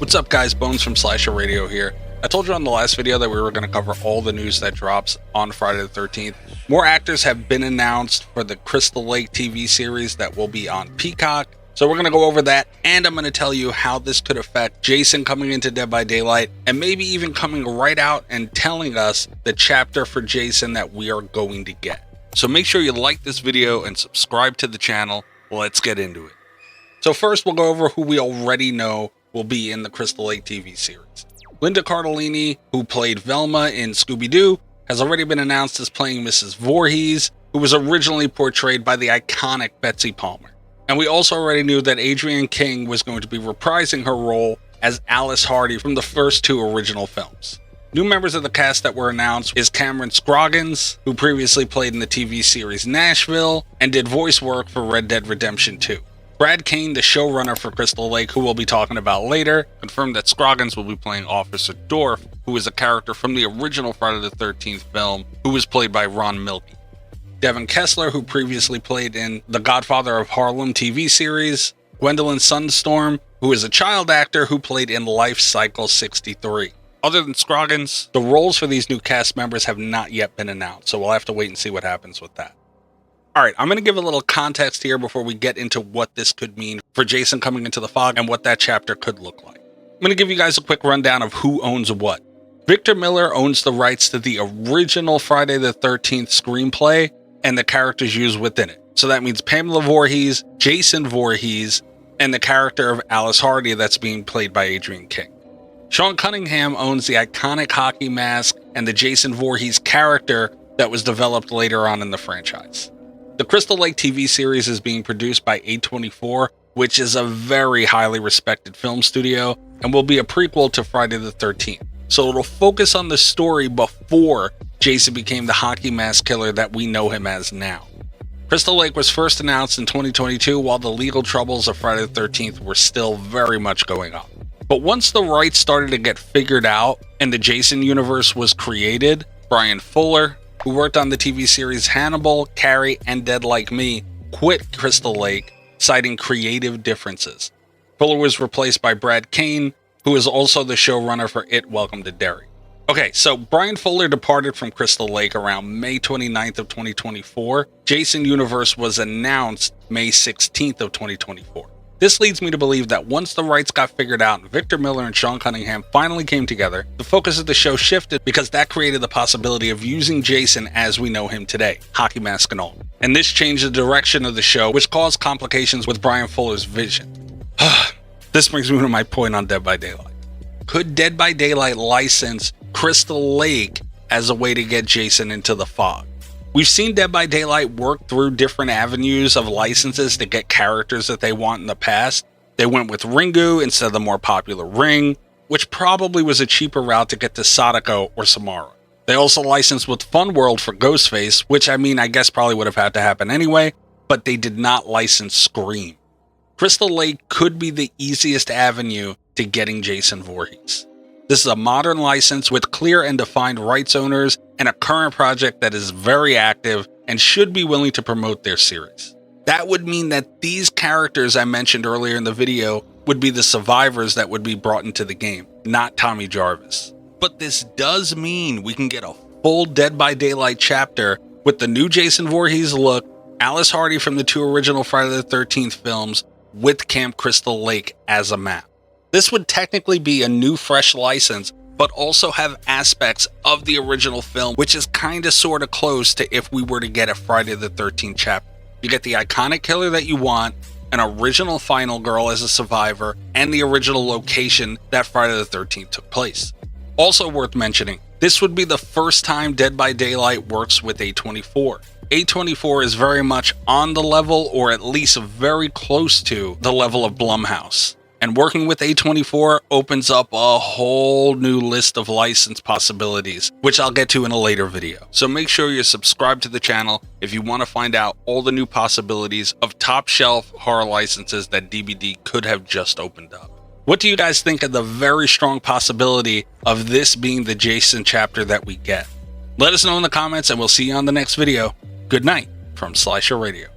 What's up guys, Bones from Slasher Radio here. I told you on the last video that we were going to cover all the news that drops on Friday the 13th. More actors have been announced for the Crystal Lake TV series that will be on Peacock. So we're going to go over that, and I'm going to tell you how this could affect Jason coming into Dead by Daylight, and maybe even coming right out and telling us the chapter for Jason that we are going to get. So make sure you like this video and subscribe to the channel. Let's get into it. So first we'll go over who we already know will be in the Crystal Lake TV series. Linda Cardellini, who played Velma in Scooby-Doo, has already been announced as playing Mrs. Voorhees, who was originally portrayed by the iconic Betsy Palmer. And we also already knew that Adrienne King was going to be reprising her role as Alice Hardy from the first two original films. New members of the cast that were announced is Cameron Scroggins, who previously played in the TV series Nashville and did voice work for Red Dead Redemption 2. Brad Kane, the showrunner for Crystal Lake, who we'll be talking about later, confirmed that Scroggins will be playing Officer Dorff, who is a character from the original Friday the 13th film, who was played by Ron Milky. Devin Kessler, who previously played in the Godfather of Harlem TV series. Gwendolyn Sunstorm, who is a child actor who played in Life Cycle 63. Other than Scroggins, the roles for these new cast members have not yet been announced, so we'll have to wait and see what happens with that. Alright, I'm going to give a little context here before we get into what this could mean for Jason coming into the fog and what that chapter could look like. I'm going to give you guys a quick rundown of who owns what. Victor Miller owns the rights to the original Friday the 13th screenplay and the characters used within it. So that means Pamela Voorhees, Jason Voorhees, and the character of Alice Hardy that's being played by Adrienne King. Sean Cunningham owns the iconic hockey mask and the Jason Voorhees character that was developed later on in the franchise. The Crystal Lake TV series is being produced by A24, which is a very highly respected film studio, and will be a prequel to Friday the 13th. So it'll focus on the story before Jason became the hockey mask killer that we know him as now. Crystal Lake was first announced in 2022 while the legal troubles of Friday the 13th were still very much going on. But once the rights started to get figured out and the Jason universe was created, Brian Fuller, who worked on the TV series Hannibal, Carrie, and Dead Like Me, quit Crystal Lake, citing creative differences. Fuller was replaced by Brad Kane, who is also the showrunner for It, Welcome to Derry. Okay, so Brian Fuller departed from Crystal Lake around May 29th of 2024. Jason Universe was announced May 16th of 2024. This leads me to believe that once the rights got figured out and Victor Miller and Sean Cunningham finally came together, the focus of the show shifted because that created the possibility of using Jason as we know him today, hockey mask and all. And this changed the direction of the show, which caused complications with Brian Fuller's vision. This brings me to my point on Dead by Daylight. Could Dead by Daylight license Crystal Lake as a way to get Jason into the fog? We've seen Dead by Daylight work through different avenues of licenses to get characters that they want in the past. They went with Ringu instead of the more popular Ring, which probably was a cheaper route to get to Sadako or Samara. They also licensed with Fun World for Ghostface, which I guess probably would have had to happen anyway, but they did not license Scream. Crystal Lake could be the easiest avenue to getting Jason Voorhees. This is a modern license with clear and defined rights owners and a current project that is very active and should be willing to promote their series. That would mean that these characters I mentioned earlier in the video would be the survivors that would be brought into the game, not Tommy Jarvis. But this does mean we can get a full Dead by Daylight chapter with the new Jason Voorhees look, Alice Hardy from the two original Friday the 13th films, with Camp Crystal Lake as a map. This would technically be a new fresh license, but also have aspects of the original film, which is kinda sorta close to if we were to get a Friday the 13th chapter. You get the iconic killer that you want, an original final girl as a survivor, and the original location that Friday the 13th took place. Also worth mentioning, this would be the first time Dead by Daylight works with A24. A24 is very much on the level, or at least very close to the level of Blumhouse. And working with A24 opens up a whole new list of license possibilities, which I'll get to in a later video. So make sure you're subscribed to the channel if you want to find out all the new possibilities of top shelf horror licenses that DBD could have just opened up. What do you guys think of the very strong possibility of this being the Jason chapter that we get? Let us know in the comments and we'll see you on the next video. Good night from Slasher Radio.